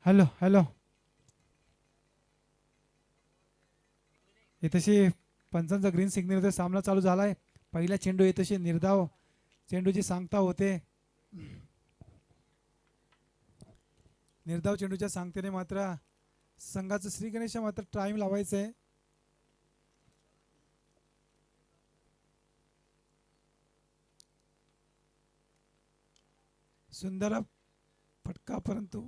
Hello hello. इथेशी पंचांचा green signal सामना चालू झालाय. पहिला चेंडू इथेशी निर्धाव चेंडूची सांगता होते. निर्धाव चेंडूच्या सांगतेने मात्र संघाचं श्री गणेश मात्र टाइम लावायचंय. सुंदर फटका परंतु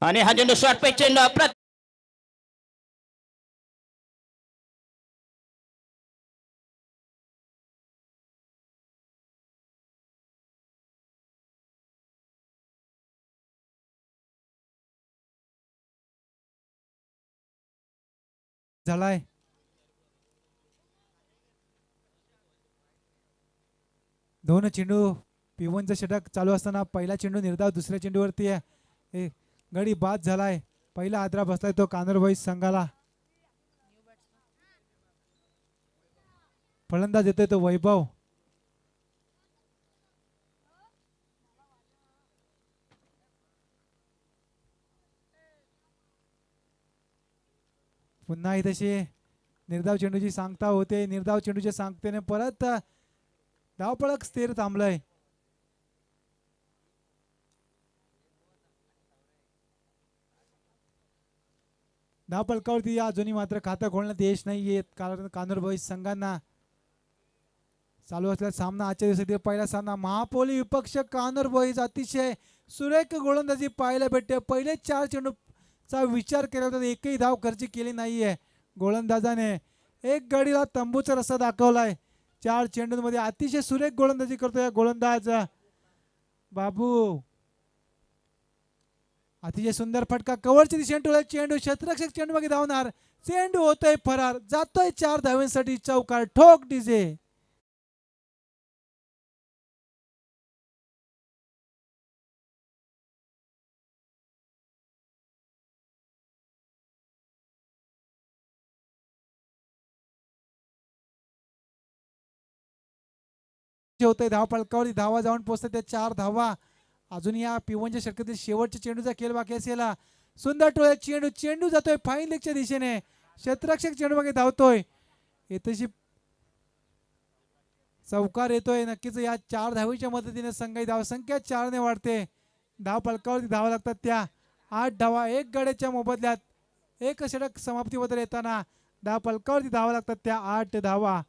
आणि हा चेंडू शॉर्ट पे चेंडू झालाय. दोन चेंडू P1चा षटक चालू असताना पहिला चेंडू निर्धाव दुसऱ्या चेंडूवरती आहे. गडी बाद झालाय. पहिला आदरा बसलाय तो कानरबाई संघाला. फलंदाज येतोय तो वैभव. पुन्हा इथेशी निर्धाव चेंडूची सांगता होते. निर्धाव चेंडूच्या सांगतेने परत धावपळक स्थिर थांबलंय. धावपळकावरती अजूनही मात्र खातं खोलण्यात यश नाही येत कारण कानूरबाई संघांना चालू असलेला सामना आजच्या दिवसातील पहिला सामना महापोली विपक्ष कानूरबाई अतिशय सुरेख गोलंदाजी पाहायला भेटते. पहिले 4 चेंडूचा विचार केला होता एकही धाव खर्च केली नाहीये गोलंदाजाने. एक गडीला तंबूचा रस्ता दाखवलाय. 4 चेंडूंमध्ये अतिशय सुरेख गोलंदाजी करतोय गोलंदाज बाबू. अतिशय सुंदर फटका कव्हरच्या दिशेने टोळ्या चेंडू क्षेत्ररक्षक चेंडू मागे धावणार. चेंडू होतोय फरार जातोय 4 धावांसाठी चौकार ठोक डीजे. होतंय धाव पलकावरती धावा जाऊन पोहोचतात त्या 4 धावा. अजून या P1च्या षटकातील शेवटच्या चेंडूचा खेळ बाकी असेल. सुंदर टोळ्या चेंडू चेंडू जातोय फाईन लेगच्या दिशेने. क्षेत्ररक्षक चेंडू मागे धावतोय. येथेशी चौकार येतोय. नक्कीच या 4 धावीच्या मदतीने संघाची धावसंख्या 4 ने वाढते. धाव पलकावरती धावा लागतात त्या 8 धावा. एक गड्याच्या मोबदल्यात एक षटक समाप्तीवर येताना धाव पलकावरती धावा लागतात त्या 8 धावा.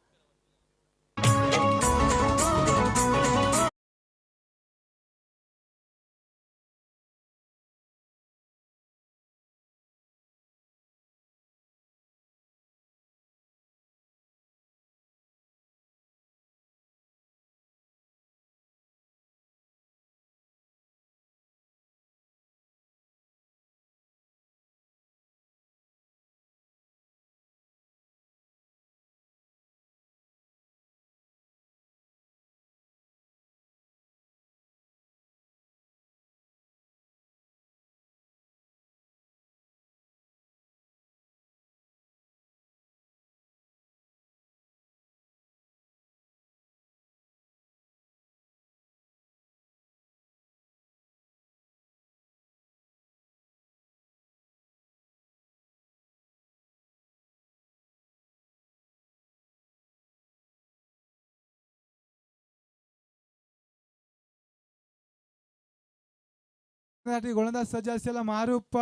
गोलंदाज सज्ज असलेला मारूप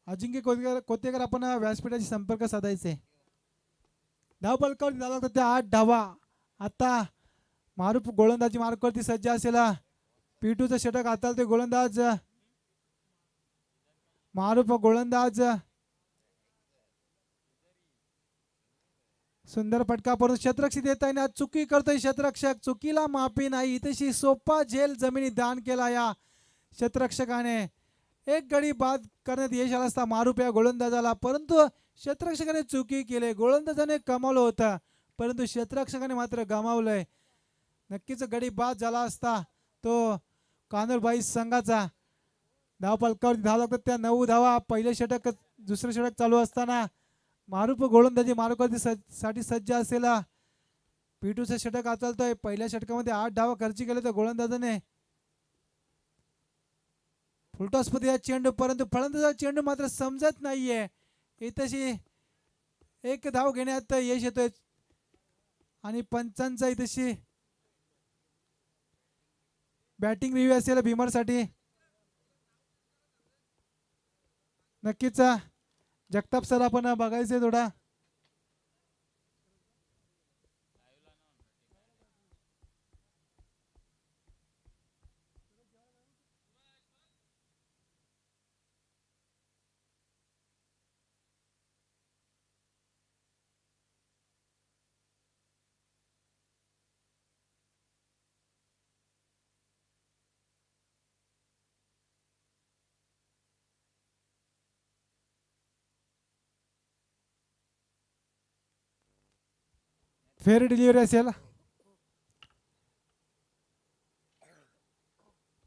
अजिंक्य कोतेकर आपण व्यासपीठाशी संपर्क साधायचे. धाव पलकावरती धावा लागतात त्या 8 धावा. आता मारूप गोलंदाजी मार्कवरती सज्ज असलेला P2चं षटक हाताळते गोलंदाज मारूप. गोलंदाज सुंदर फटका परंतु क्षेत्ररक्षक देत आहे. चुकी करतोय क्षेत्ररक्षक. चुकीला माफी नाही. इथेशी सोपा झेल जमिनी दान केला या क्षेत्ररक्षकाने. एक गडी बाद करण्यात यश आला असता मारूप या गोलंदाजाला परंतु क्षेत्ररक्षकाने चुकी केली. गोलंदाजाने कमावलं होतं परंतु क्षेत्ररक्षकाने मात्र गमावलंय. नक्कीच गडी बाद झाला असता तो कानूरबाई संघाचा. धावफलकावरती धाव लागतात त्या 9 धावा. पहिले षटक दुसरं षटक चालू असताना मारुप गोलंदाजी मारुपवरती साठी सज्ज असेला पिटूचं षटक चालतोय. पहिल्या षटकामध्ये 8 धावा खर्ची केले तर गोलंदाजाने फुलटॉसमध्ये या चेंडू, परंतु फलंदाजाचा चेंडू मात्र समजत नाहीये. इथशी एक धाव घेण्यात यश येतोय आणि पंचांचा इथशी बॅटिंग रिव्ह्यू असेल भीमरसाठी. नक्कीच जगताप सर आपण बघायचंय थोडा. फेअर डिलिव्हरी असेल.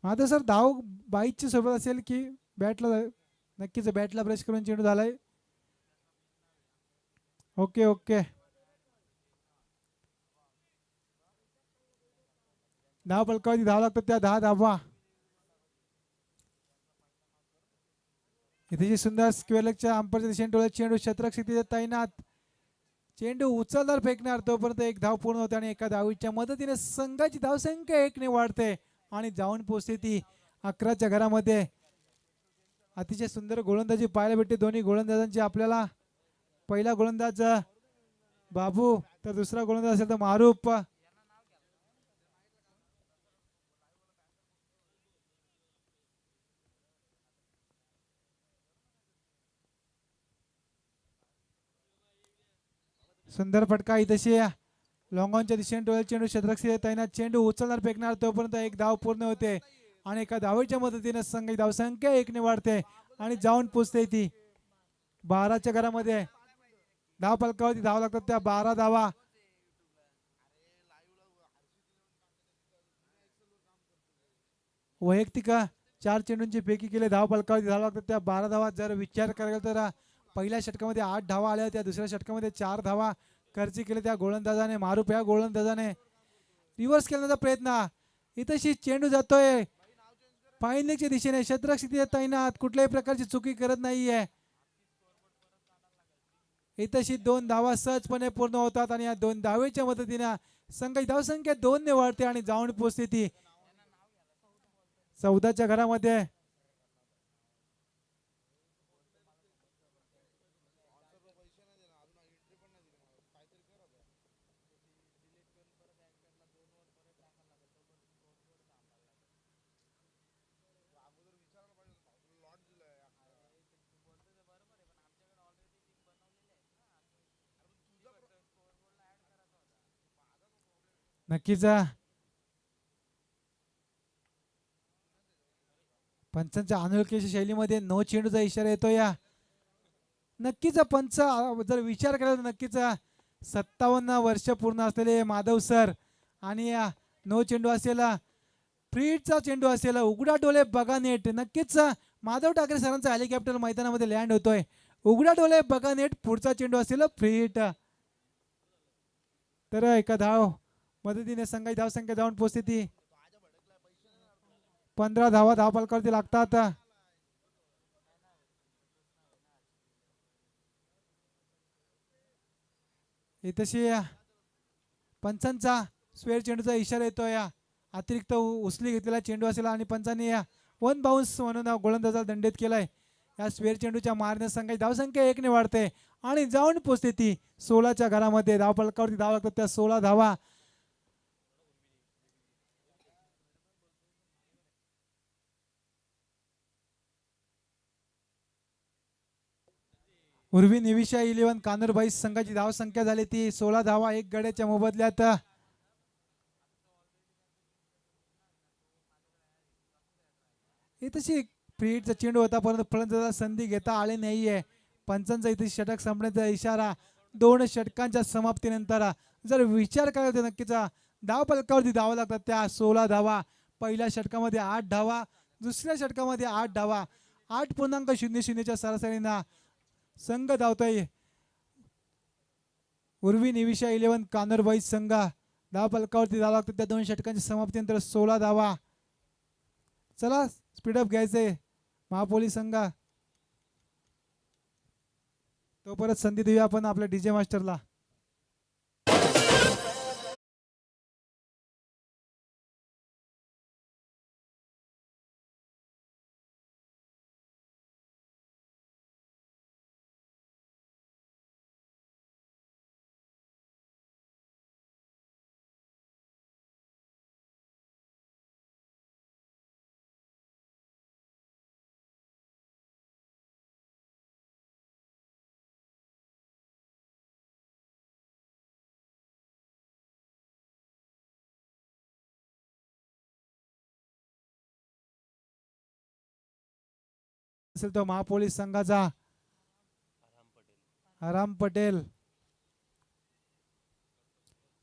आता सर धाव बाईकची सोबत असेल की बॅटला? नक्कीच बॅटला ब्रश करून चेंडू झालाय. Okay okay. धाव फलकावरती धाव लागतात त्या 10 धावा. इथे सुंदर स्क्वेअर लेगच्या अंपरच्या दिशेने डोळ्यात चेंडू शतरक्षितीच्या तैनात. चेंडू उचलदार फेकणार तोपर्यंत एक धाव पूर्ण होते आणि एका धावीच्या मदतीने संघाची धावसंख्या 1 ने वाढते आणि जाऊन पोहोचते ती 11च्या घरामध्ये. अतिशय सुंदर गोलंदाजी पाहायला भेटते दोन्ही गोलंदाजांची आपल्याला. पहिला गोलंदाज बाबू तर दुसरा गोलंदाज असेल तर मारुप. सुंदर फटका इथेशी लॉंग ऑनच्या दिशेने डोळे चेंडू शतरक्षी तैनात. चेंडू उचलणार फेकणार तोपर्यंत एक धाव पूर्ण होते आणि एका धावेच्या मदतीने संघ धावसंख्या 1 ने वाढते आणि जाऊन पोचते ती 12च्या घरामध्ये. धाव फलकावरती धाव लागतात त्या 12 धावा. वैयक्तिक 4 चेंडूंची फेकी केली. धाव फलकावरती धाव लागतात त्या 12 धावा. जर विचार करायला तर पहिल्या षटकामध्ये 8 धावा आल्या होत्या. दुसऱ्या षटकामध्ये 4 धावा खर्ची केले त्या गोलंदाजाने. मारुप या गोलंदाजाने रिव्हर्स केल्याचा प्रयत्न. इथंशी चेंडू जातोय फायनलच्या दिशेने. शतरक्षिती तैनात कुठल्याही प्रकारची चुकी करत नाहीये. इथंशी 2 धावा सहजपणे पूर्ण होतात आणि या 2 धावेच्या मदतीने संघाची धावसंख्या 2 ने वाढते आणि जाऊन पोहोचते ती 14च्या घरामध्ये. नक्कीच पंचांच्या अनोळखीच्या शैलीमध्ये नो चेंडूचा इशारा येतो. या नक्कीच पंच जर विचार केला तर नक्कीच 57 वर्ष पूर्ण असलेले माधव सर आणि या नो चेंडू असेल फ्रीडचा चेंडू असेल उघडा डोळे बघा नेट. नक्कीच माधव ठाकरे सरांचा हेलिकॉप्टर मैदानामध्ये लँड होतोय. उघडा डोळे बघा नेट. पुढचा चेंडू असेल फ्रीट. तर एका धाव मदतीने संघाची धावसंख्या जाऊन पोहोचते ती 15 धावा धाव फलकावरती लागतात. इथशी पंचांचा स्क्वेअर चेंडूचा इशारा येतो. या अतिरिक्त उचली घेतलेला चेंडू असेल आणि पंचांनी या 1 बाउन्स म्हणून गोलंदाजाला दंडित केलाय. या स्क्वेअर चेंडूच्या मारण्यात संघाची धावसंख्या 1 ने वाढते आणि जाऊन पोहोचते ती 16च्या घरामध्ये. धाव फलकावरती धाव लागतात त्या 16 धावा. उर्वी निविशा 11 कानूरबाई संघाची धाव संख्या झाली ती 16 धावा 1 गड्याच्या मोबदल्यात. इथशी फ्रीडचा चेंडू होता परंतु फलंदाजाला संधी घेता आली नाहीये. पंचांचा इथे षटक संपण्याचा इशारा 2 षटकांच्या समाप्तीनंतर. जर विचार करायचा नक्कीच धाव फलकावरती धावा लागतात त्या 16 धावा. पहिल्या षटकामध्ये 8 धावा, दुसऱ्या षटकामध्ये 8 धावा. 8.00च्या सरासरीना संघ धावतोय. उर्वी निविशा 11 कानोर बॉईज संघ. धाव फलकावरती धावा लागतात त्या 2 षटकांच्या समाप्तीनंतर 16 धावा. चला स्पीडअप घ्यायचंय महापोली संघ. तो परत संधी देऊया आपण आपल्या डीजे मास्टरला. असेल तो महापोलीस संघाचा आराम पटेल.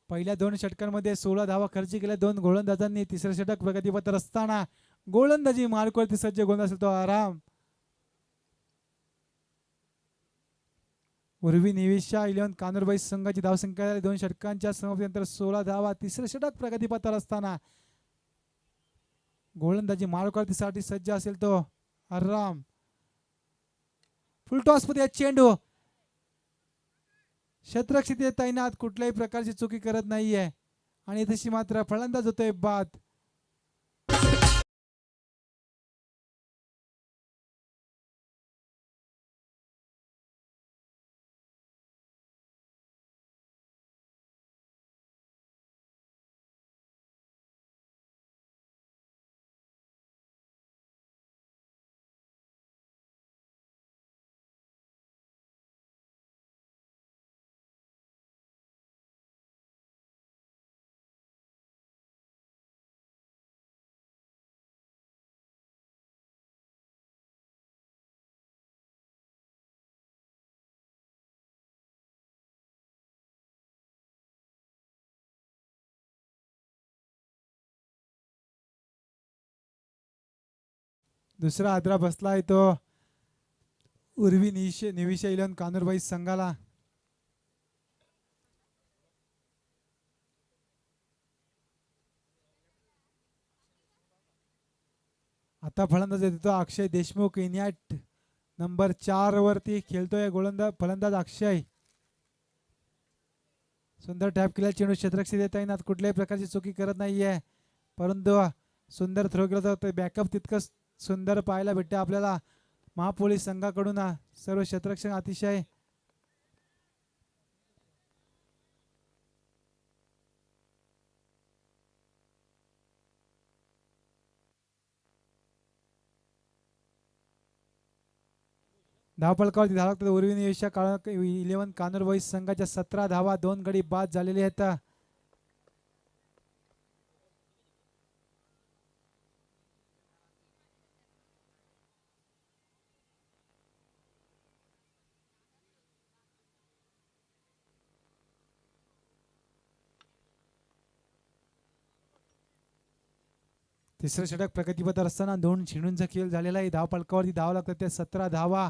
पहिल्या 2 षटकांमध्ये 16 धावा खर्च केल्या 2 गोलंदाजांनी. तिसरे षटक प्रगतीपथावर असताना गोलंदाजी मार्कवरती सज्ज गोलंदाज असेल तो आराम. उर्वी निविशा 11 कानोर बॉईज संघाची धावसंख्या 2 षटकांच्या समाप्तीनंतर 16 धावा. तिसरे षटक प्रगतीपथावर असताना गोलंदाजी मार्कवरती साठी सज्ज असेल तो आराम. फुल टॉस मध्ये चेंडू क्षेत्ररक्षित तैनात, कुठल्याही प्रकारची चुकी करत नाहीये आणि तशी मात्र फलंदाज होतोय बाद. दुसरा आदरा बसला आहे तो उर्वी निविशा 11 कानोर बॉईज संघाला. आता फलंदाज येतो अक्षय देशमुख. इनियाट नंबर 4 वरती खेळतोय फलंदाज अक्षय. सुंदर टॅप केला चेंडू क्षेत्ररक्षित तैनात, कुठल्याही प्रकारची चुकी करत नाहीये परंतु सुंदर थ्रो केला जातो. बॅकअप तितकंच सुंदर पाहायला भेटते आपल्याला महापोलीस संघाकडून. सर्व क्षेत्ररक्षण अतिशय धावफलकावरती धावा लागतात. उर्वी निविशा 11 कानोर बॉईज संघाच्या 17 धावा, 2 गडी बाद झालेले आहेत. तिसरं षटक प्रगतीपथावर असताना 2 चेंडूंचा खेळ झालेला आहे. धावफलकावरती धावा लागतात त्या 17 धावा.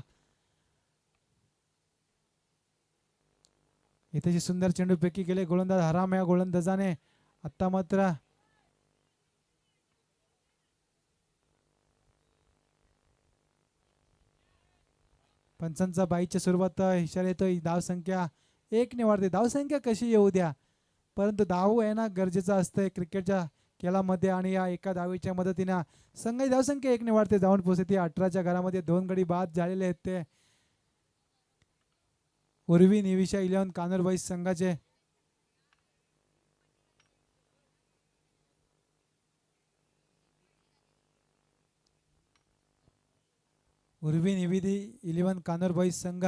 इथे सुंदर चेंडू पैकी गेले गोलंदाज हराम. या गोलंदाजाने आता मात्र पंचांचा बाईच्या सुरुवात इशारा येतोय. धावसंख्या 1 ने वाढते. धावसंख्या कशी येऊ द्या परंतु धाव येणं गरजेचं असतंय क्रिकेटच्या खेळामध्ये आणि या एका धावेच्या मदतीने संघाची धावसंख्या 1 ने वाढते. जाऊन पोहोचते 18च्या घरामध्ये. 2 गडी बाद झालेले आहेत ते उर्वी निविशा 11 कानोर बॉईज संघाचे. उर्वी निविदी 11 कानोर बॉईज संघ.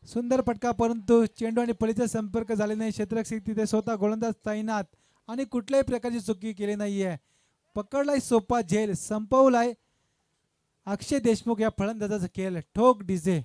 सुंदर फटका परंतु चेंडू आणि फळीचा संपर्क झाले नाही. क्षेत्ररक्षक तिथे स्वतः गोलंदाज तैनात आणि कुठल्याही प्रकारची चुकी केली नाहीये. पकडलाय सोपा झेल. संपवलाय अक्षय देशमुख या फलंदाजाचा खेळ. ठोक डीजे.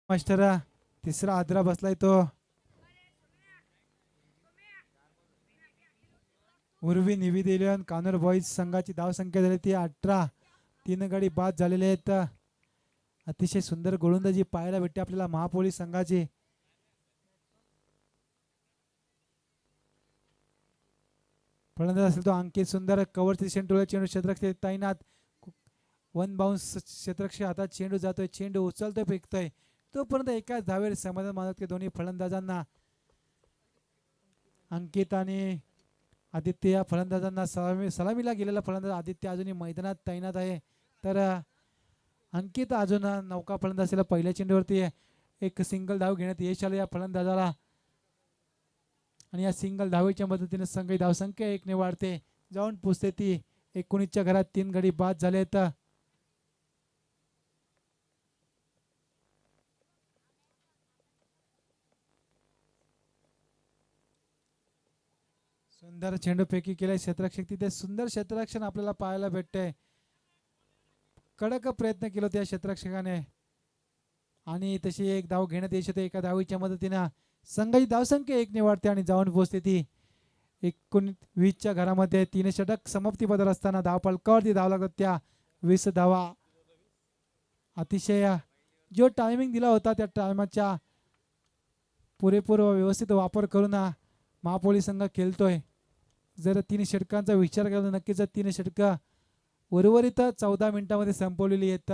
मास्टर तिसरा आदरा बसलाय तो उर्वी निविद इलेव्हन कानूर बॉईज संघाची धाव संख्या झाली ती 18. 3 गडी बाद झालेले आहेत. अतिशय सुंदर गोलंदाजी पाहायला भेटते आपल्याला महापोलीस संघाची. फलंदाज असेल तो अंकित सुंदर कव्हरचे चेंडू क्षेत्ररक्षक तैनात. वन बाउन्स क्षेत्ररक्षक हातात चेंडू जातोय चेंडू उचलतोय फेकतोय तोपर्यंत एकाच धावेवर समाधान मानत दोन्ही फलंदाजांना. अंकित आणि आदित्य या फलंदाजांना सलामीला गेलेला फलंदाज आदित्य अजूनही मैदानात तैनात आहे. तर अंकित अजून नौका फलंदाज असलेला पहिल्या चेंडूवरती एक सिंगल धाव घेण्यात यश आलं या फलंदाजाला. आणि या सिंगल धावेच्या मदतीने संघ धावसंख्या 1 ने वाढते जाऊन पोचते ती 19च्या घरात. 3 गडी बाद झालेत. सुंदर चेंडूफेकी केले क्षेत्ररक्षक तिथे सुंदर क्षेत्ररक्षण आपल्याला पाहायला भेटते. कडक प्रयत्न केला त्या क्षेत्ररक्षकाने आणि तशी एक धाव घेण्यात येत होते. एका धावीच्या मदतीने संघाची धावसंख्या 1 ने वाढते आणि जाऊन पोहोचते ती 19च्या घरामध्ये. 3 षटक समाप्ती बदल असताना धाव फलकावरती धाव लागतात त्या 20 धावा. अतिशय जो टायमिंग दिला होता त्या टायमाच्या पुरेपूर व्यवस्थित वापर करून महापोलीस संघ खेळतोय. जर 3 षटकांचा विचार केला तर नक्कीच 3 षटकं उर्वरित 14 मिनिटांमध्ये संपवलेली आहेत.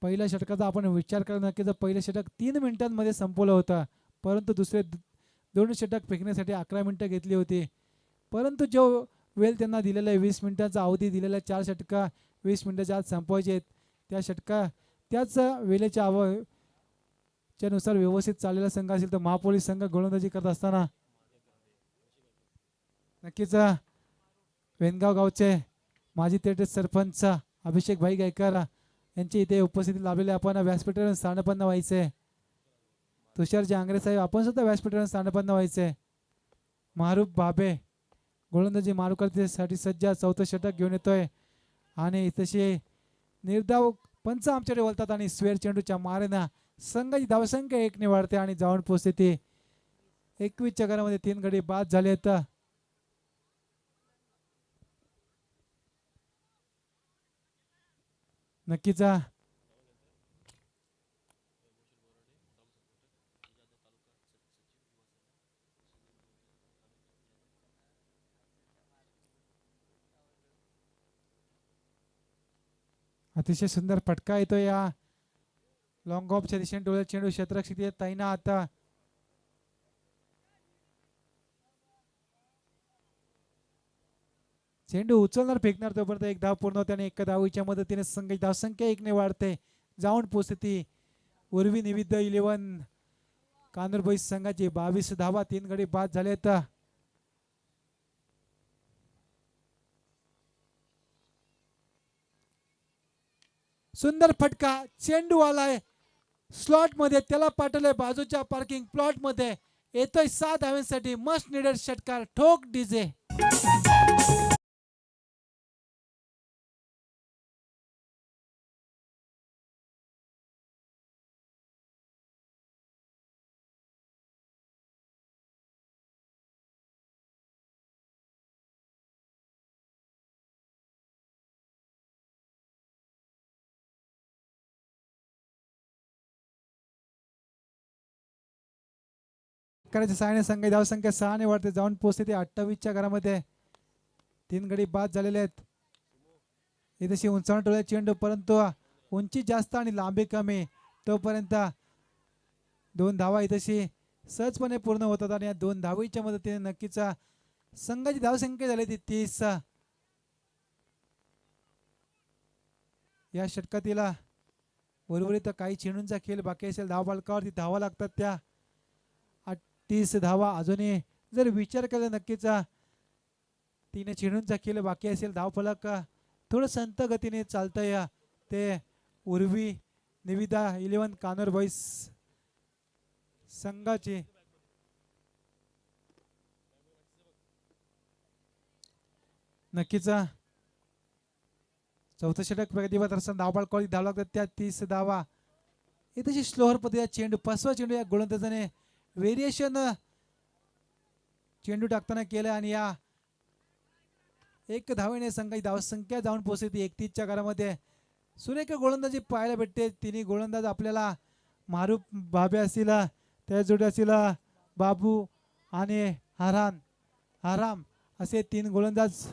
पहिल्या षटकाचा आपण विचार केला नक्कीच पहिलं षटक 3 मिनिटांमध्ये संपवलं होतं परंतु दुसरे 2 षटक फेकण्यासाठी 11 मिनिटं घेतली होती. परंतु जो वेळ त्यांना दिलेला आहे 20 मिनिटांचा अवधी दिलेला आहे 4 षटकं 20 मिनिटाच्या आत संपवायचे आहेत. त्या षटका त्याच वेळेच्या नुसार व्यवस्थित चाललेला संघ असेल तर महापोलीस संघ गोलंदाजी करत असताना नक्कीच वेनगाव गावचे माजी तेटे सरपंच अभिषेक भाई गायकर यांची इथे उपस्थिती लाभलेली आपण व्यासपीठावर स्थानपन्न व्हायचे. तुषार जांगरे साहेब आपण सुद्धा व्यासपीठावर स्थानपन्न व्हायचे. मारूफ बाबे गोलंदाजी मारू करण्यासाठी सज्ज चौथं षटक घेऊन येतोय आणि तसे निर्धाव पंच आमच्याकडे बोलतात आणि स्वेर चेंडूच्या मारेना संघाची धावसंख्या 1 ने वाढते आणि जाऊन पोचते ती 21च्या घरामध्ये. 3 गडी बाद झाले आहेत. नक्कीच अतिशय सुंदर फटका येतो या लॉंग ऑफच्या दिशेने डोळे चेंडू क्षेत्ररक्षक तैनात. चेंडू उचलणार फेकणार तोपर्यंत एक धाव पूर्ण होते आणि एका धावीच्या मदतीने संघाची धावसंख्या 1 ने वाढते जाऊन पोचते ती उर्वी निविद 11 कानूर बॉईज संघाची 22 धावा. 3 गडी बाद झालेत. सुंदर फटका चेंडू आलाय स्लॉट मध्ये त्याला पाठवलंय बाजूच्या पार्किंग प्लॉट मध्ये येतोय 6 धाव्यांसाठी मस्ट निडेड षटकार ठोक डीजे. करायच्या सहाय्याने संघ धावसंख्या 6 ने वाढते जाऊन पोहोचते ते 28च्या घरामध्ये. 3 गडी बाद झालेले आहेत. इथे उंचावून टोळ्या चेंडू परंतु उंची जास्त आणि लांबी कमी तोपर्यंत 2 धावा इथेशी सहजपणे पूर्ण होतात आणि या 2 धावीच्या मदतीने नक्कीच संघाची धावसंख्या झाली ती 30. या षटकातील उर्वरित काही चेंडूंचा खेळ बाकी असेल धाव बालकावरती धावा लागतात त्या 30 धावा अजूनही जर विचार केला नक्कीच 3 चेंडूंचा खेळ बाकी असेल धाव फलक थोडं संत गतीने चालतंय ते उर्वी निविदा 11 कानूर बॉईज संघाचे. नक्कीच चौथं षटक प्रगतीपथ असताना धावबाळ कॉली धाव लागतात त्या 30 धावा. इथे स्लोअर पद्धतीचा चेंडू 5वा चेंडू या गोलंदाजाने व्हेरिएशन चेंडू टाकताना केलं आणि या एक धावेने संघाची धावसंख्या जाऊन पोहोचते 31च्या घरामध्ये. सुरेख गोलंदाजी पाहायला भेटते. तिन्ही गोलंदाज आपल्याला मारूफ बाबे असतील, त्या जोडी असतील बाबू आणि आराम असे 3 गोलंदाज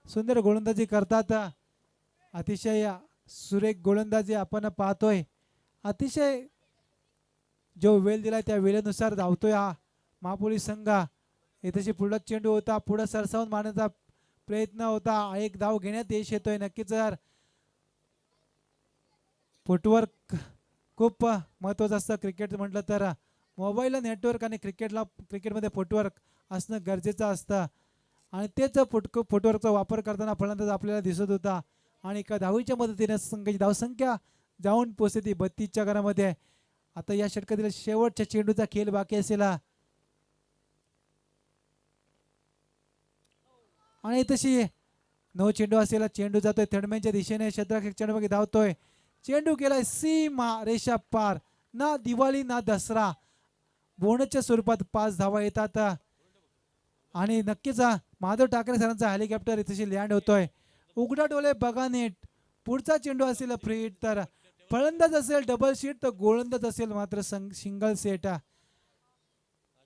सुंदर गोलंदाजी करतात. अतिशय सुरेख गोलंदाजी आपण पाहतोय. अतिशय जो वेळ दिलाय त्या वेळेनुसार धावतोय हा महापोलीस संघ. इथे पुढला चेंडू होता, पुढे सरसावून मारण्याचा प्रयत्न होता. एक धाव घेण्यात यश येतोय. नक्कीच जर फुटवर्क खूप महत्त्वाचं असतं क्रिकेट म्हटलं तर. मोबाईलला नेटवर्क आणि क्रिकेटमध्ये फुटवर्क असणं गरजेचं असतं आणि तेच फुटवर्कचा वापर करताना फलंदाज आपल्याला दिसत होता. आणि एका धावीच्या मदतीने संघाची धावसंख्या जाऊन पोहोचते 32च्या घरामध्ये. आता या षटकातील शेवटच्या चेंडूचा खेळ बाकी असेल आणि तशी 9 चेंडू असेल. चेंडू जातोय थर्डमॅनच्या दिशेने. क्षेत्ररक्षक चेंडू धावतोय. चेंडू गेलाय सीमा रेषा पार. ना दिवाळी ना दसरा, बोनसच्या स्वरूपात 5 धावा येतात आणि नक्कीच माधव ठाकरे सरांचा हेलिकॉप्टर इथे लँड होतोय. उघडा डोळे बघा नीट. पुढचा चेंडू असेल फ्री हिट तर फलंदाज असेल डबल शीट तर गोलंदाज असेल मात्र सिंगल सेट.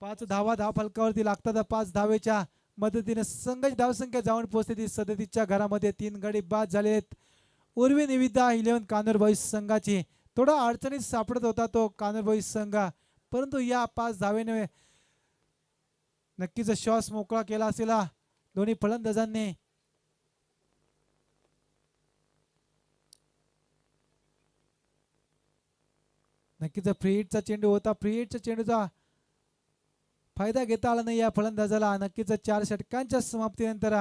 5 धावा धाव फलकावरती लागतात. 5 धावेच्या मदतीने संघाची धावसंख्या जाऊन पोहोचते 37च्या घरामध्ये. 3 गडी बाद झाले आहेत. उर्वी निविदा 11 कानूर बॉईज संघाची. थोडा अडचणीत सापडत होता तो कानूर बॉईज संघ, परंतु या 5 धावेने नक्कीच श्वास मोकळा केला असेल दोन्ही फलंदाजांनी. नक्कीच फ्री हिटचा चेंडू होता. फ्री हिटच्या चेंडूचा फायदा घेता आला नाही या फलंदाजाला. नक्कीच 4 षटकांच्या समाप्तीनंतर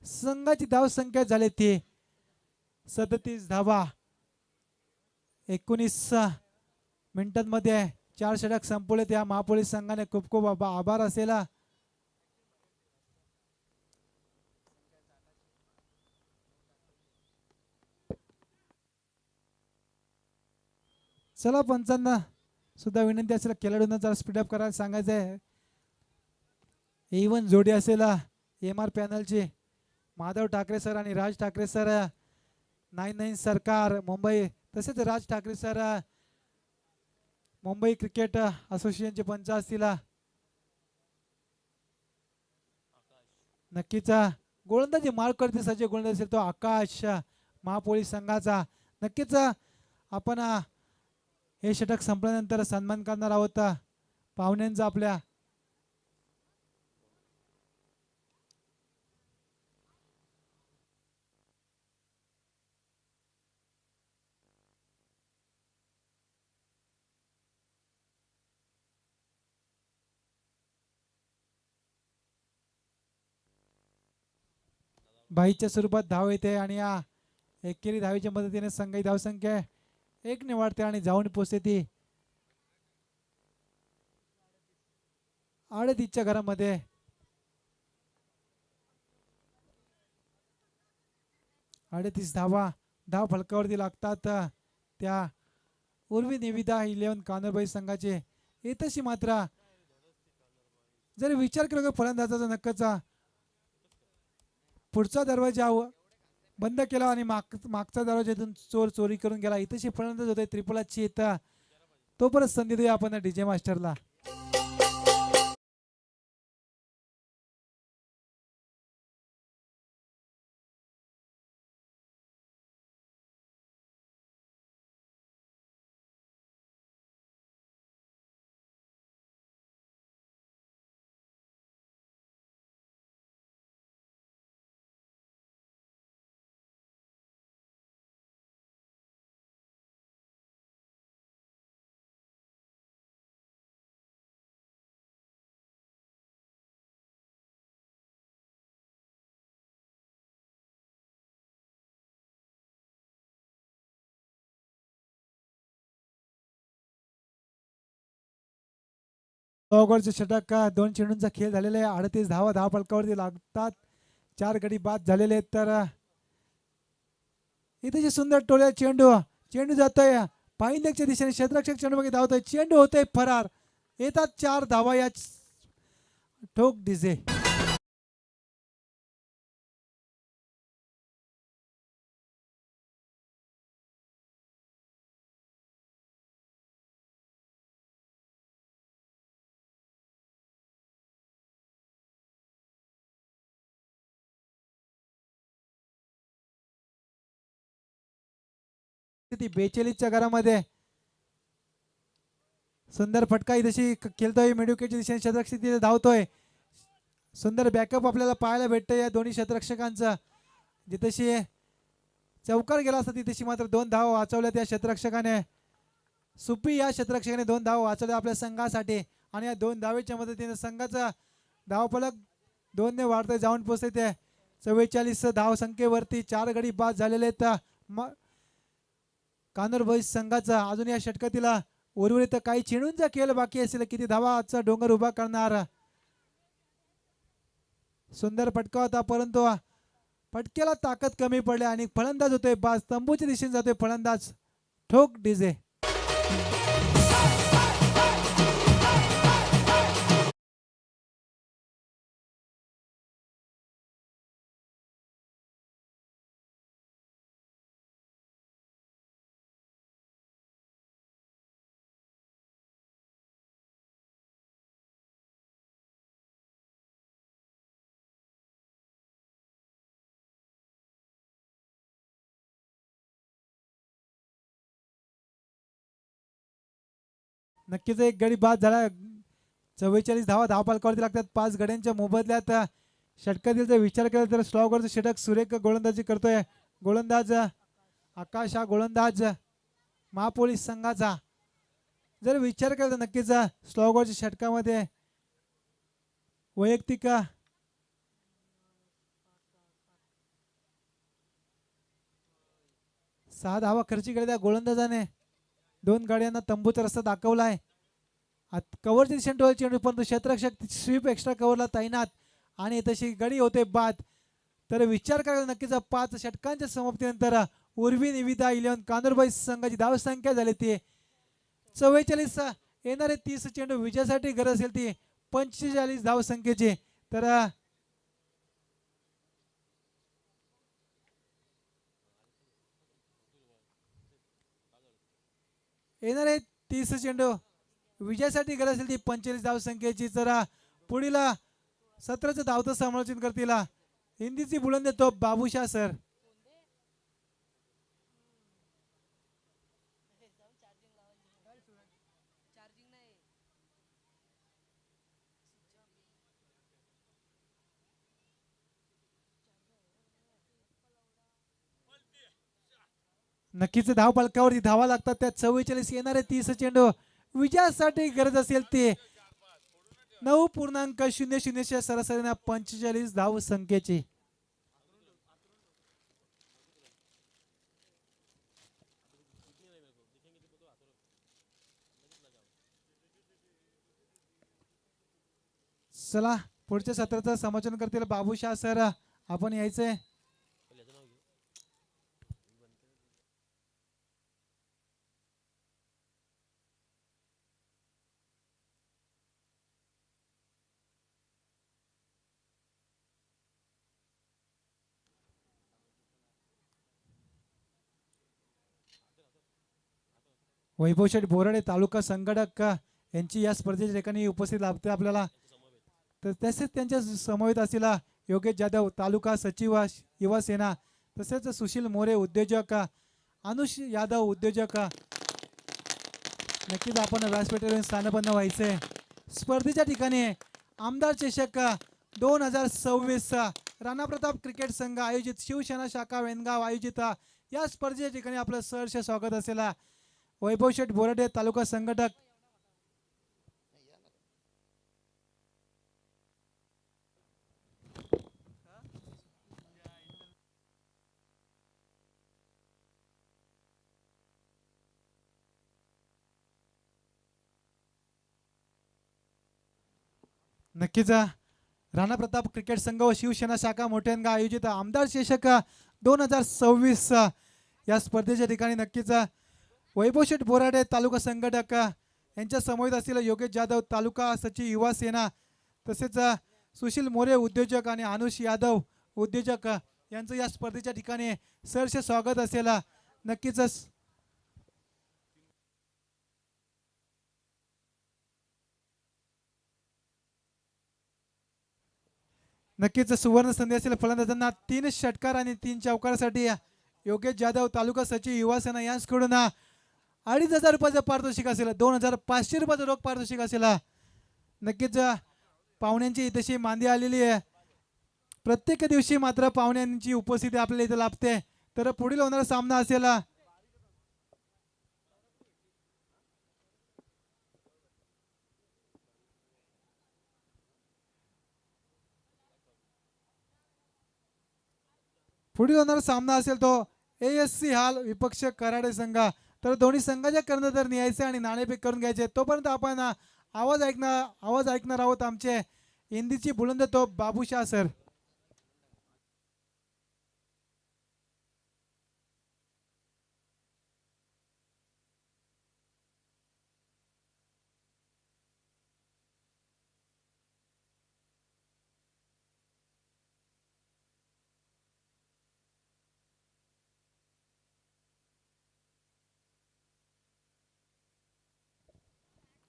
संघाची धावसंख्या झाली ती 37 धावा. 19 मिनिटांमध्ये 4 षटक संपवले. त्या महापोलीस संघाने खूप खूप आभार असेल. चला पंचांना सुद्धा विनंती असेल खेळाडूंना जरा स्पीडअप करायला सांगायचं आहे. इव्हन जोडी असेल MR पॅनलची माधव ठाकरे सर आणि राज ठाकरे सर, 99 सरकार मुंबई, तसेच राज ठाकरे सर मुंबई क्रिकेट असोसिएशनचे पंच असतील. नक्कीच गोलंदाजी मार्क करते सज्ज गोलंदाज असेल तो आकाश महापोलीस संघाचा. नक्कीच आपण हे षटक संपल्यानंतर सन्मान करणार आहोत पाहुण्यांचा आपल्या. बाईच्या स्वरूपात धाव येते आणि या एकेरी धावेच्या मदतीने संघाची धावसंख्या 1 ने वाढते आणि जाऊन पोचते ती 38च्या घरामध्ये. धाव फलकावरती लागतात त्या उर्वी निविदा 11 कानूरबाई संघाचे. येतशी मात्र जर विचार केला फलंदाजाचा नक्कीच पुढचा दरवाजा बंद केला आणि मागचा दरवाजातून चोर चोरी करून गेला. इथेशी फलंदाज होते त्रिपुलाची येता. तो परत संधी देऊया आपण डीजे मास्टरला. ओव्हरचे षटक 2 चेंडूंचा खेळ झालेला आहे. 38 धावा धाव फलकावरती लागतात. 4 गडी बाद झालेले आहेत तर इथे जे सुंदर टोळ्या चेंडू चेंडू जातोय पाहिल्याच्या दिशेने क्षेत्ररक्षक चेंडू मागे धावतोय चेंडू होतोय फरार येतात 4 धावा या ठोक डीजे ती 42च्या घरामध्ये सुंदर फटका इथेशी खेळतोय मेडुकेच्या दिशेने क्षेत्ररक्षक तिथे धावतोय सुंदर बॅकअप आपल्याला पाहायला भेटतं या दोन्ही क्षेत्ररक्षकांचा जिथेशी चौकार गेला असता तिथेशी मात्र 2 धावा वाचवल्या त्या क्षेत्ररक्षकाने सुपी या क्षेत्ररक्षकाने 2 धावा वाचवल्या आपल्या संघासाठी आणि या 2 धावेच्या मदतीने संघाचा धावफलक 2 ने वाढतोय जाऊन पोहोचते ते 44 धाव संख्येवरती 4 गडी बाद झालेले आहेत कानूर बॉईज संघाचा अजून या षटकातीला उर्वरित काही चेंडूंचा खेळ बाकी असेल किती धावाचा डोंगर उभा करणार सुंदर फटका होता परंतु फटक्याला ताकद कमी पडली आणि फलंदाज होतोय बाज तंबूच्या दिशेने जातोय फलंदाज ठोक डीजे नक्कीच एक गडी बाद झाला 44 धावा धावफलकावरती लागतात 5 गड्यांच्या मोबदल्यात षटकातील जर विचार केला तर स्लॉगरचं षटक सुरेख गोलंदाजी करतोय गोलंदाज आकाश हा गोलंदाज महापोलीस संघाचा जर विचार केला तर नक्कीच स्लॉगरच्या षटकामध्ये वैयक्तिक 6 धावा खर्ची केल्या गोलंदाजाने 2 गाड्यांना तंबूचा रस्ता दाखवलाय कव्हरची दिशेने टोल चेंडू परंतु क्षेत्ररक्षक स्वीप एक्स्ट्रा कव्हरला तैनात आणि तशी गडी होते बाद तर विचार करायला नक्कीच 5 षटकांच्या समाप्तीनंतर उर्वी निविदा 11 कानूरबाई संघाची धावसंख्या झाली ती 44 येणारे 30 चेंडू विजयासाठी गरज असेल ती 45 धावसंख्येची तर येणारे 30 चेंडू विजयासाठी गरज असेल ती 45 धावसंख्येची तर पुढील सत्राचं धावतं समालोचन करतील हिंदीची बुलंद तोप बाबूशाह सर नक्कीच धाव फलकावरती धावा लागतात त्या 44 येणारे 30 चेंडू विजयासाठी गरज असेल ते 9.00 सरासरीने 45 धाव संख्येची चला पुढच्या सत्राचं समालोचन करतील बाबूशाह सर आपण यायचंय वैभव शेठ बोराडे तालुका संघटक यांची या स्पर्धेच्या ठिकाणी उपस्थित लाभते आपल्याला तर तसेच त्यांच्या समवेत असलेला योगेश जाधव तालुका सचिव युवा सेना तसेच सुशील मोरे उद्योजक अनुष यादव उद्योजक नक्कीच आपण व्यासपीठावरून स्थानपन्न व्हायचे स्पर्धेच्या ठिकाणी आमदार चषक 2026 राणा प्रताप क्रिकेट संघ आयोजित शिवसेना शाखा वेनगाव आयोजित या स्पर्धेच्या ठिकाणी आपलं सहर्ष स्वागत असेला वैभव शेठ बोराडे तालुका संघटक नक्कीच राणा प्रताप क्रिकेट संघ व शिवसेना शाखा मोठ्यांगा आयोजित आमदार चषक 2026 या स्पर्धेच्या ठिकाणी नक्कीच वैभव शेठ बोराडे तालुका संघटक यांच्या समवेत असलेलं योगेश जाधव तालुका सचिव युवा सेना तसेच सुशील मोरे उद्योजक आणि अनुष यादव उद्योजक यांचं या स्पर्धेच्या ठिकाणी सहर्ष स्वागत असेल. नक्कीच नक्कीच सुवर्ण संधी असेल फलंदाजांना 3 षटकार आणि 3 चौकारासाठी योगेश जाधव तालुका सचिव युवा सेना यांच्याकडून 2,500 रुपयाचं पारितोषिक असेल. 2,500 रुपयाचं रोख पारितोषिक असेल. नक्कीच पाहुण्यांची तशी मांदी आलेली आहे. प्रत्येक दिवशी मात्र पाहुण्यांची उपस्थिती आपल्याला इथे लाभते. तर पुढील होणारा सामना असेल तो ASC हाल विपक्ष कराडे संघ. तर दोन्ही संघाच्या कर्णधार न्यायचे आणि नाणेफेक करून घ्यायचे. तोपर्यंत आपण आवाज ऐकणार आहोत आमचे हिंदीची बुलंद तोप बाबूशाह सर.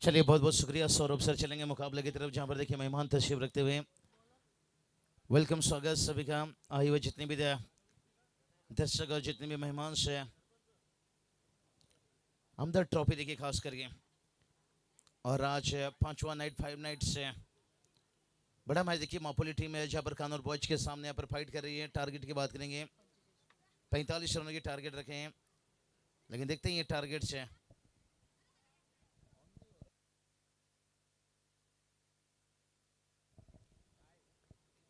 चलिए बहुत बहुत शुक्रिया सौरभ सर. चलेंगे मुकाबले की तरफ जहां पर देखिए मेहमान तशरीफ रखते हुए वेलकम स्वागत सभी का. आए हुए जितने भी दर्शक और जितने भी मेहमान से हमदर ट्रॉफी देखिए खास करके. और आज 5वां नाइट 5 नाइट से बड़ा मैच देखिए मापोली टीम है जहाँ पर कानूर बॉयज के सामने यहाँ पर फाइट कर रही है. टारगेट की बात करेंगे 45 रनों की टारगेट रखे हैं, लेकिन देखते हैं ये टारगेट से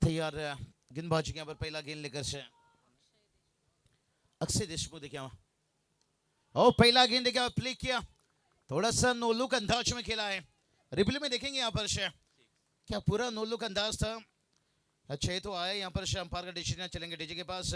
तैयार गेंदबाजी के यहाँ पर पहला गेंद लेकर से अक्षय देशमुख देखिए और पहला गेंद देखिए प्ले किया. थोड़ा सा नो लुक अंदाज में खेला है. रिप्ले में देखेंगे यहाँ पर से क्या पूरा नो लुक अंदाज था. अच्छा ये तो आया यहाँ पर से अंपायर का डिसीजन. चलेंगे डीजे के पास.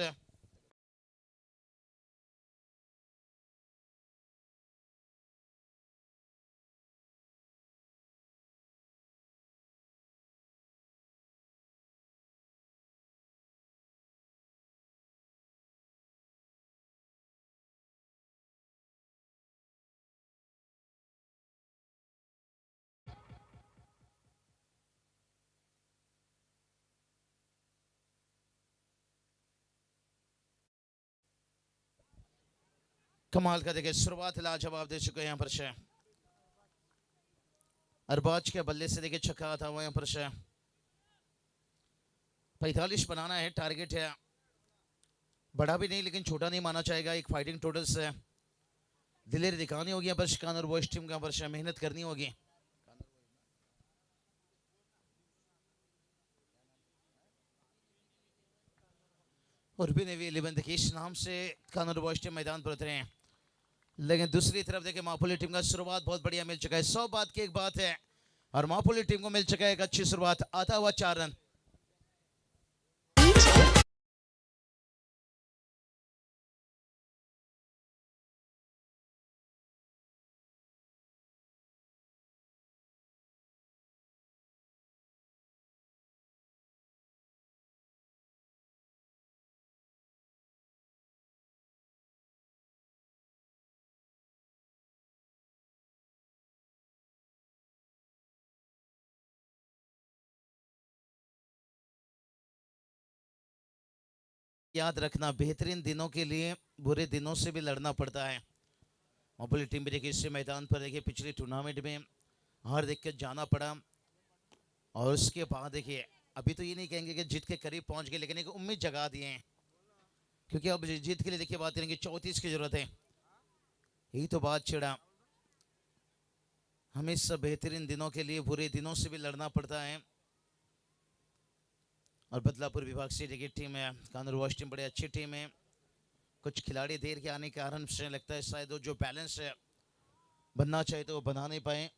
कमाल का देखिए शुरुआत लाजवाब दे चुके हैं यहाँ पर से. अरबाज के बल्ले से देखिए छक्का था वो यहाँ पर से. 45 बनाना है टारगेट है. बड़ा भी नहीं लेकिन छोटा नहीं माना जाएगा. एक फाइटिंग टोटल से दिलेरी दिखानी होगी यहाँ पर शिकान और बॉयज टीम का यहाँ पर से मेहनत करनी होगी. और भी नेवी 11 देखिए इस नाम से कानूर बॉयज टीम मैदान पर उतरे हैं. लेकिन दूसरी तरफ देखिए मापोली टीम का शुरुआत बहुत बढ़िया मिल चुका है. 100 बात की एक बात है और मापोली टीम को मिल चुका है एक अच्छी शुरुआत. आता हुआ 4 रन. याद रखना बेहतरीन दिनों के लिए बुरे दिनों से भी लड़ना पड़ता है. मापोली टीम भी देखिए इस मैदान पर देखिए पिछले टूर्नामेंट में हार देख के जाना पड़ा और उसके बाद देखिए अभी तो ये नहीं कहेंगे कि जीत के करीब पहुंच गए, लेकिन एक उम्मीद जगा दिए हैं. क्योंकि अब जीत के लिए देखिए बात करेंगे 34 की जरूरत है. यही तो बात छिड़ा. हमें सब बेहतरीन दिनों के लिए बुरे दिनों से भी लड़ना पड़ता है. और बदलापुर विभाग से देखिए टीम है कानूर वॉश टीम बड़ी अच्छी टीम है. कुछ खिलाड़ी देर के आने के कारण से लगता है शायद जो बैलेंस है बनना चाहिए तो वो बना नहीं पाए.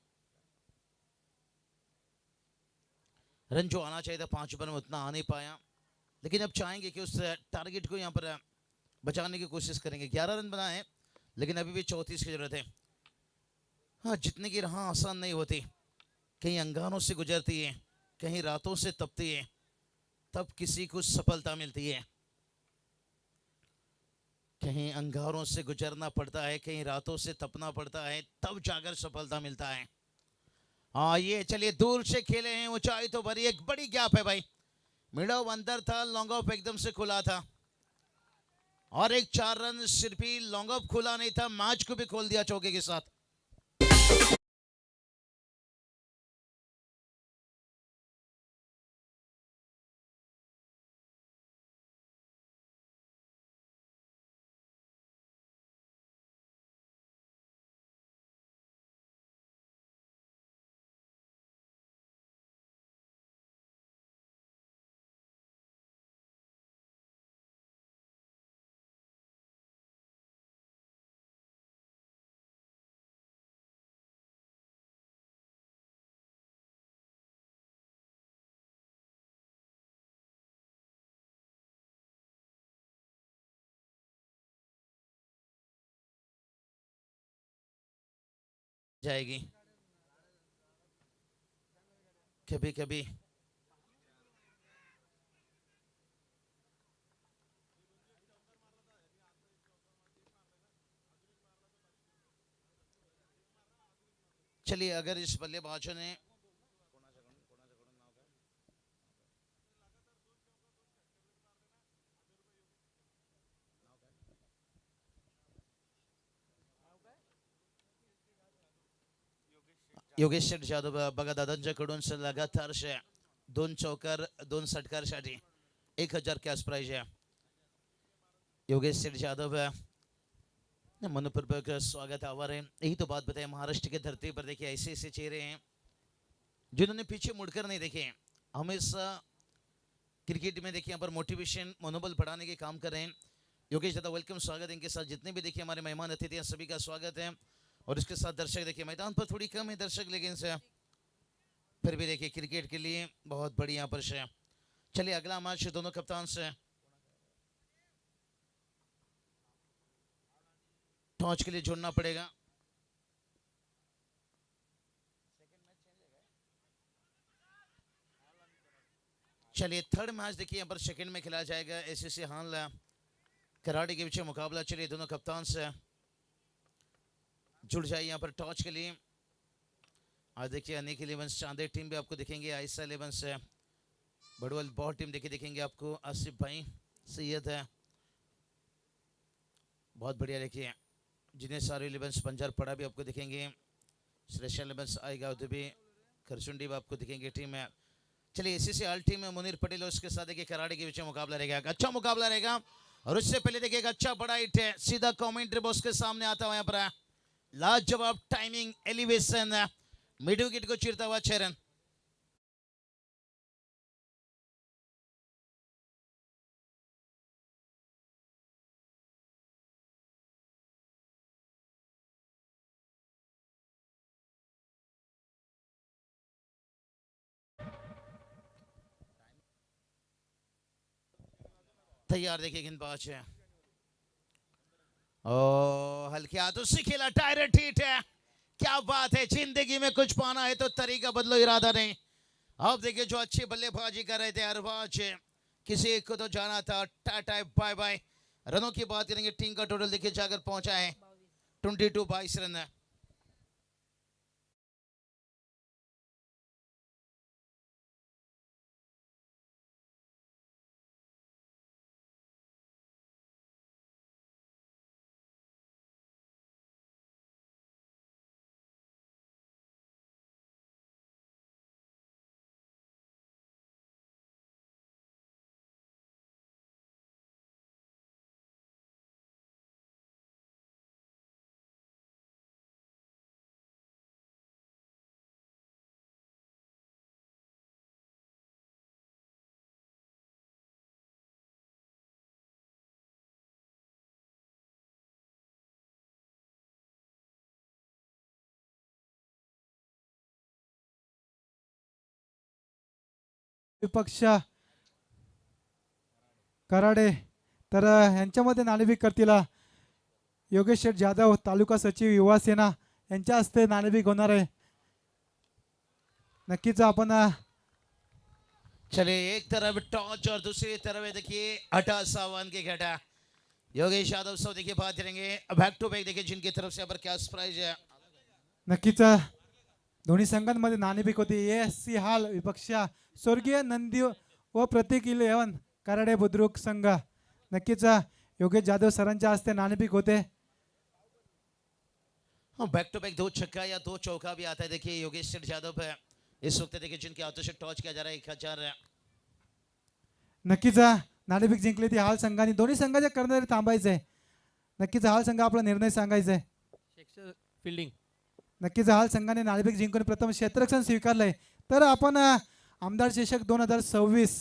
रन जो आना चाहिए था 5 ओवर में उतना आ नहीं पाया, लेकिन अब चाहेंगे कि उस टारगेट को यहाँ पर बचाने की कोशिश करेंगे। 11 रन बनाए लेकिन अभी भी 34 की जरूरत है। हाँ, जीतने की राह आसान नहीं होती, कहीं अंगारों से गुजरती है, कहीं रातों से तपती है, तब किसी को सफलता मिलती है। कहीं अंगारों से गुजरना पड़ता है, कहीं रातों से तपना पड़ता है, तब जाकर सफलता मिलता है। हाँ, ये चलिए दूर से खेले हैं, ऊंचाई तो भरी, एक बड़ी गैप है भाई। मिड ऑफ अंदर था, लॉन्ग ऑफ एकदम से खुला था और एक 4 रन सिर्फ ही लॉन्ग ऑफ खुला नहीं था, मैच को भी खोल दिया चौके के साथ। जाएगी कभी कभी। चलिए, अगर इस बल्लेबाजों ने योगेश शेठ जाधव बघा दादांच्याकडून लगातार 2 चौकार 2 षटकारासाठी 1000 कॅश प्राइज है। योगेश शेठ जाधव मनपूर्वक स्वागत, आभार है। यही तो बात बताए, महाराष्ट्र की धरती पर देखिए ऐसे ऐसे चेहरे हैं जिन्होंने पीछे मुड़कर नहीं देखे, हमेशा क्रिकेट में देखिए यहाँ पर मोटिवेशन मनोबल बढ़ाने के काम कर रहे हैं। योगेश दादा वेलकम, स्वागत है। इनके साथ जितने भी देखिए हमारे मेहमान अतिथि हैं सभी का स्वागत है। और इसके साथ दर्शक देखिए मैदान पर थोड़ी कम है दर्शक, लेकिन से फिर भी देखिए क्रिकेट के लिए बहुत बड़ी यहाँ पर है। चलिए अगला मैच दोनों कप्तान से टॉस के लिए जोड़ना पड़ेगा। चलिए थर्ड मैच देखिए यहाँ पर सेकंड में खेला जाएगा। एसएससी हाल कराटे के बीच मुकाबला। चलिए दोनों कप्तान से जुड़ जाए यहाँ पर टॉस के लिए। आज देखिए अनेक 11 चांदे टीम भी आपको दिखेंगे, आयसा 11 से बड़वल बहुत टीम देखिए दिखेंगे आपको। आसिफ भाई सैयद है, बहुत बढ़िया। देखिए जिन्हें सारे 11 बंजार पड़ा भी आपको दिखेंगे। श्रेष्ठ 11 आएगा उधर भी, खरसुंडी भी आपको दिखेंगे टीम है। चलिए इसी से आल टीम में मुनीर पटेल उसके साथ देखिए कराटे के बीच मुकाबला रहेगा, अच्छा मुकाबला रहेगा। और उससे पहले देखिए अच्छा बड़ा हिट है, सीधा कमेंट्री बॉक्स के सामने आता हुआ यहाँ पर लाजवाब टाइमिंग एलिवेशन, मिड विकेट को चीरता हुआ 6 रन। तैयार देखिए गेंदबाज है, ओ हल्के हाथों से खेला, डायरेक्ट हिट है। क्या बात है, जिंदगी में कुछ पाना है तो तरीका बदलो, इरादा नहीं। अब देखिए जो अच्छी बल्लेबाजी कर रहे थे अरबाज, किसी एक को तो जाना था, टाटा बाय बाय। रनों की बात करेंगे, टीम का टोटल देखिए जाकर पहुंचा है 22 रन है। विपक्ष कराडे तर यांच्यामध्ये नाणेफेक करतील योगेश शेठ जाधव तालुका सचिव युवा सेना यांच्या हस्ते नाणेफेक होणार आहे. नक्कीच आपण चलिए एक तरफ टॉर्च और दूसरी तरफ है देखिए 18 के घटा योगेश यादव सब देखिए बात करेंगे बैक टू बैक देखिए जिनकी तरफ से अब क्या प्राइज है. नक्कीच दोन्ही संघांमध्ये नाणेफेक होती. ASC हाल विपक्ष स्वर्गीय नंदी व प्रतीक 11 कराडे बुद्रुक संघ. नक्कीच योगेश जाधव सरांच्या हस्ते नाणेफेक होते. बैक टू बैक 2 छक्का या 2 चौका भी आता है. देखिए योगेश शेठ यादव है इस वक्त देखिए जिनके हाथों से टॉर्च किया जा रहा है 1000. नक्कीच नाणेफेक जिंकली ती हाल संघाने. दोन्ही संघाच्या कर्णधारी थांबायचंय. नक्कीच हाल संघ आपला निर्णय सांगायचा आहे. फिल्डिंग नक्कीच हाल संघाने नाणेफेक जिंकून प्रथम क्षेत्ररक्षण स्वीकारलंय. तर आपण आमदार चषक 2026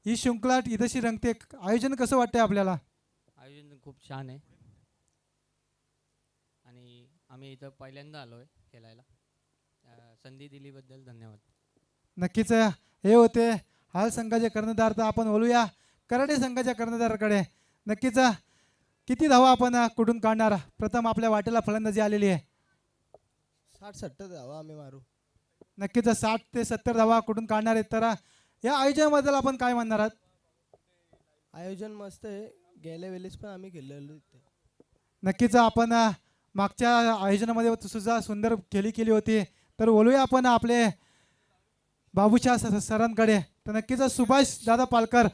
ही शृंखला इथशी रंगते. आयोजन कसं वाटतंय आपल्याला? आयोजन खूप छान आहे आणि आम्ही इथं पहिल्यांदा आलोय खेळायला. संधी दिलीबद्दल धन्यवाद. नक्कीच हे होते हाल संघाचे कर्णधार. तर आपण बोलूया कराडे संघाच्या कर्णधाराकडे. नक्कीच किती धावा आपण कुठून काढणार? प्रथम आपल्या वाटेला फलंदाजी आलेली आहे. 60-70 धावा आम्ही मारू. नक्कीच 60 ते 70 धावा कुठून काढणार आहेत. तर या आयोजनाबद्दल आपण काय म्हणणार आहात? आयोजन मस्त आहे. गेल्या वेळेस पण आम्ही खेळलेलो इथे. नक्कीच आपण मागच्या आयोजनामध्ये सुद्धा सुंदर खेळी केली होती. तर बोलूया आपण आपले बाबूशाह सरांकडे. तर नक्कीच सुभाष दादा पालकर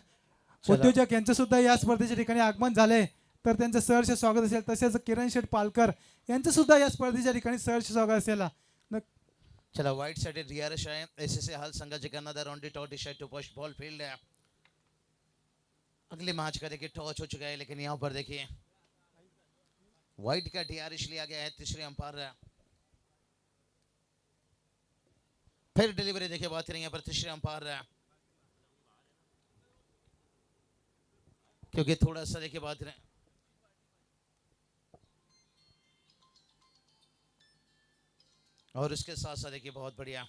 उद्योजक यांचं सुद्धा या स्पर्धेच्या ठिकाणी आगमन झाले. तर त्यांचं सहर्ष स्वागत असेल. तसेच किरण शेठ पालकर यांचं सुद्धा या स्पर्धेच्या ठिकाणी सहर्ष स्वागत असेल. चला वाइट साइड डीआरएस है एसएसए हाल संघाचे कर्णधार on the toss decide to push ball field है. अगले मैच का देखिए टॉच हो चुका है लेकिन यहाँ पर देखिए वाइट का डीआरएस लिया गया है. तीसरे अंपायर फिर डिलीवरी देखिए बात करेंगे पर तीसरे अंपायर क्योंकि थोड़ा सा देखिए बात करें और उसके साथ साथ देखिए बहुत बढ़िया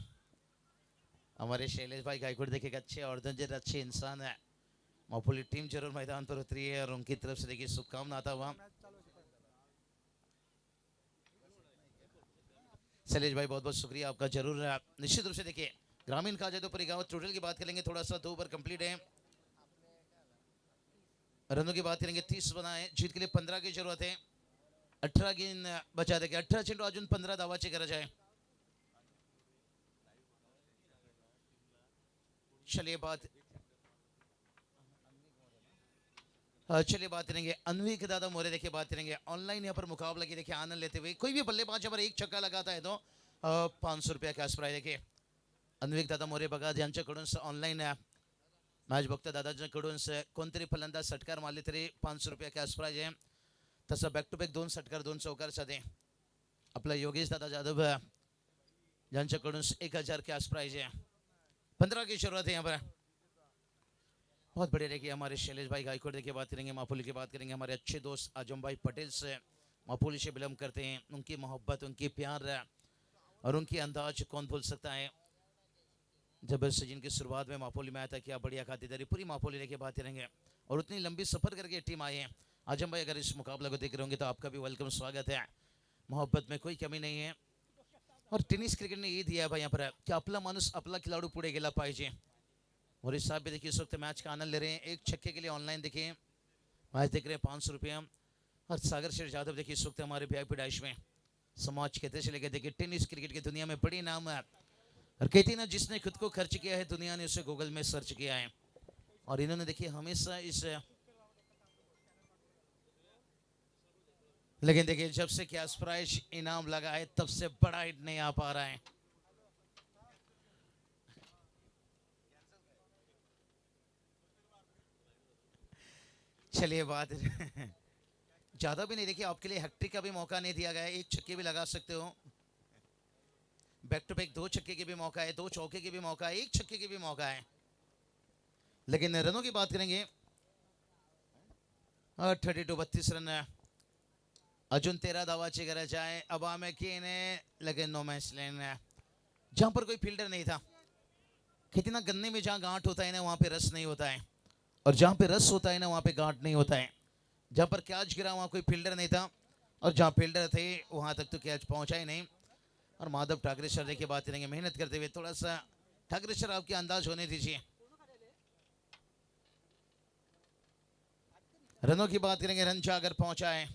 हमारे शैलेश भाई गायकवाड़ देखिए अच्छे और अच्छे इंसान है. मापुली टीम जरूर मैदान पर उतरी है और उनकी तरफ से देखिए शुभकामना आता हुआ. शैलेश भाई बहुत बहुत शुक्रिया आपका. जरूर निश्चित रूप से देखिए ग्रामीण कहा जाए तो परिगांव टोटल की बात करेंगे थोड़ा सा 2 ओवर कंप्लीट है. रनों की बात करेंगे 30 बनाए. जीत के लिए 15 की जरूरत है. 18 गेंद बचा देंगे. 18 चेंडू अजून 15 धावाची गरज आहे. चलिए बात करेंगे अनवीक दादा मोरे. देखिए बात करेंगे ऑनलाइन यहाँ पर मुकाबला की देखिए आनंद लेते हुए कोई भी बल्लेबाज पर एक छक्का लगाता है तो 500 रुपया कॅश प्राइज. देखिए अनवीक दादा मोरे बघा ज्यांच्याकडून ऑनलाईन मॅच बघता दादाच्याकडून कोणतरी फलंदाज षटकार मारले तरी 500 रुपया कॅश प्राइज आहे. तसं बॅक टू बॅक 2 षटकार 2 चौकार साठी आपला योगेश दादा जाधव ज्यांच्याकडून 1000 कॅश प्राइज है. 15 की जरूरत है यहाँ पर. बहुत बढ़िया देखिए हमारे शैलेश भाई गायकवाड़ देखिए बात करेंगे. मापुली की बात करेंगे हमारे अच्छे दोस्त आजम भाई पटेल से. मापुली से बिलोंग करते हैं. उनकी मोहब्बत उनकी प्यार और उनकी अंदाज कौन भूल सकता है. जब सीजन की शुरुआत में मापोली में आया था क्या बढ़िया खातिरदारी पूरी मापोली लेके बात करेंगे और उतनी लंबी सफर करके टीम आई है. आजम भाई अगर इस मुकाबला को देख रहे होंगे तो आपका भी वेलकम स्वागत है. मोहब्बत में कोई कमी नहीं है और टेनिस क्रिकेट ने ये दिया है भाई यहाँ पर कि आपला माणूस आपला खिलाडू पुढे गेला पाहिजे. और इस साहब भी देखिए इस वक्त मैच का आनंद ले रहे हैं. एक छक्के के लिए ऑनलाइन देखिए मैच देख रहे हैं 500 रुपया. और सागर शेर यादव देखिए इस वक्त हमारे VIP डैश में समाज कहते से लेकर देखिए टेनिस क्रिकेट की दुनिया में बड़ी नाम है. और कहती ना जिसने खुद को खर्च किया है दुनिया ने उसे गूगल में सर्च किया है. और इन्होंने देखिए हमेशा इस लेकिन देखिए जब से कैश प्राइज इनाम लगा है तब से बड़ा हिट नहीं आ पा रहा है. चलिए बात ज्यादा भी नहीं देखिए आपके लिए हैट्रिक का भी मौका नहीं दिया गया है. एक छक्के भी लगा सकते हो. बैक टू बैक 2 छक्के के भी मौका है 2 चौके के भी मौका है 1 छक्के के भी मौका है. लेकिन रनों की बात करेंगे 32 रन अजून 13 धावाची गरज आहे. अबा में केने लेकिन नो मैच लेन जहां पर कोई फील्डर नहीं था. कितना गन्ने में जहां गांठ होता है ना वहां पे रस नहीं होता है. और जहाँ पे रस होता है ना वहाँ पे गांठ नहीं होता है। जहाँ पर कैच गिरा वहाँ कोई फील्डर नहीं था, और जहाँ फील्डर थे वहाँ तक तो कैच पहुँचा ही नहीं। और माधव ठाकरे सर की बात करेंगे, मेहनत करते हुए। थोड़ा सा ठाकरे सर आपके अंदाज होने दीजिए। रनों की बात करेंगे, रन जाकर पहुंचा है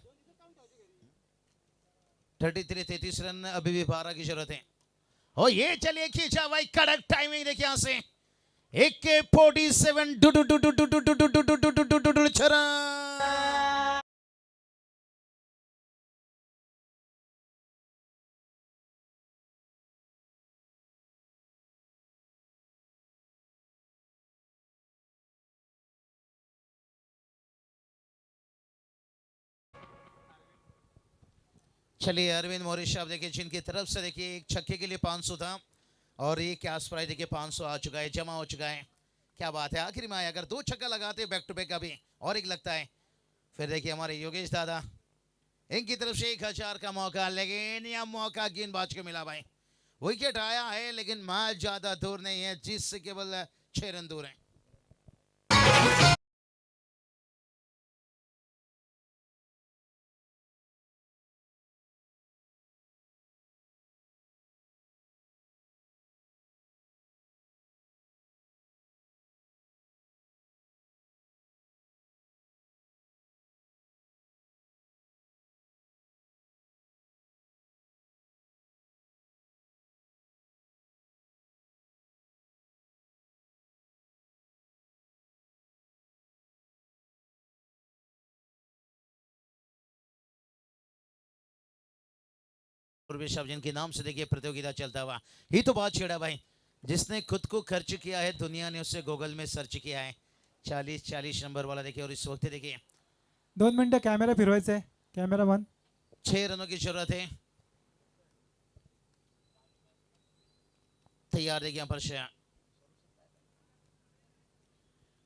33 रन, अभी भी 12 की जरूरत है। ओ ये चलिए खींचा भाई, कड़क टाइमिंग देखिए यहां से। AK-47 छरा। चलिए अरविंद मौर्य साहब देखिए, जिनकी तरफ से देखिए एक छक्के के लिए 500 था, और ये कैश प्राइज देखिए 500 आ चुका है, जमा हो चुका है। क्या बात है, आखिर में आया। अगर 2 छक्का लगाते बैक टू बैक अभी और एक लगता है, फिर देखिए हमारे योगेश दादा, इनकी तरफ से 1000 का मौका, लेकिन यह मौका गेंदबाज को मिला भाई। विकेट आया है लेकिन मैच ज्यादा दूर नहीं है, जिससे केवल 6 रन दूर है। साहब जिनके नाम से देखिए प्रतियोगिता चलता हुआ, ही तो बात छेड़ा भाई। जिसने खुद को खर्च किया है, दुनिया ने उससे गूगल में सर्च किया है। 40 नंबर वाला देखिए, और इस वक्त देखिए 2 मिनिटं कॅमेरा फिरवायचा आहे, कॅमेरा बंद. 6 रनों की जरूरत है। तैयार देखिए यहाँ पर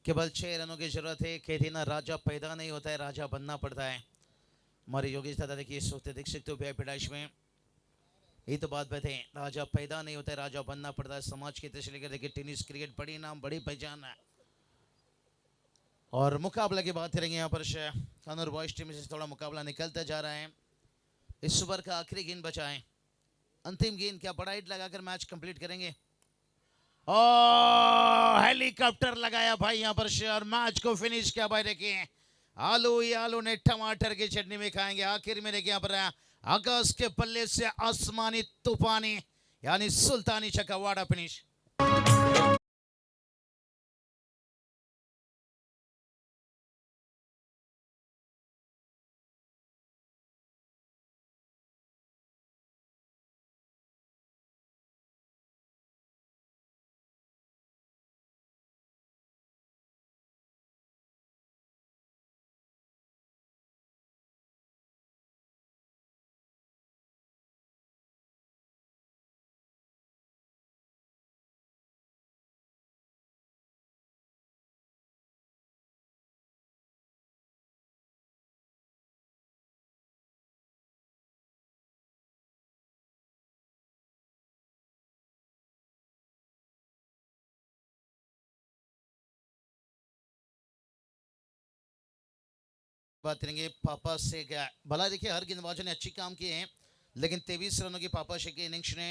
केवल 6 रनों की जरूरत है। कहते ना, राजा पैदा नहीं होता है, राजा बनना पड़ता है। हमारे योगेश दादा देखिए इस वक्त देख सकते हो पैदाइश में, ये तो बात है, राजा पैदा नहीं होता है, राजा बनना पड़ता है। समाज की तरफ से लेकर देखिए टेनिस क्रिकेट बड़ी नाम बड़ी पहचान है। और मुकाबला की बात करेंगे यहाँ पर कानूर बॉयज टीम से थोड़ा मुकाबला निकलता जा रहा है। इस ओवर का आखिरी गेंद बचा है, अंतिम गेंद। क्या बड़ा हिट लगाकर मैच कंप्लीट करेंगे? और हेलीकॉप्टर लगाया भाई यहाँ पर और मैच को फिनिश किया भाई। देखिए आलू ही आलू ने टमाटर की चटनी में खाएंगे। आखिर में देखिए यहाँ पर आकाश के पल्ले से आसमानी तूफानी यानी सुल्तानी छक्का, वाड़ा फिनिश। बात करेंगे पापा से। क्या भला देखिए, हर गेंदबाजों ने अच्छी काम किए हैं, लेकिन 23 रनों की पापा से की इनिंग्स ने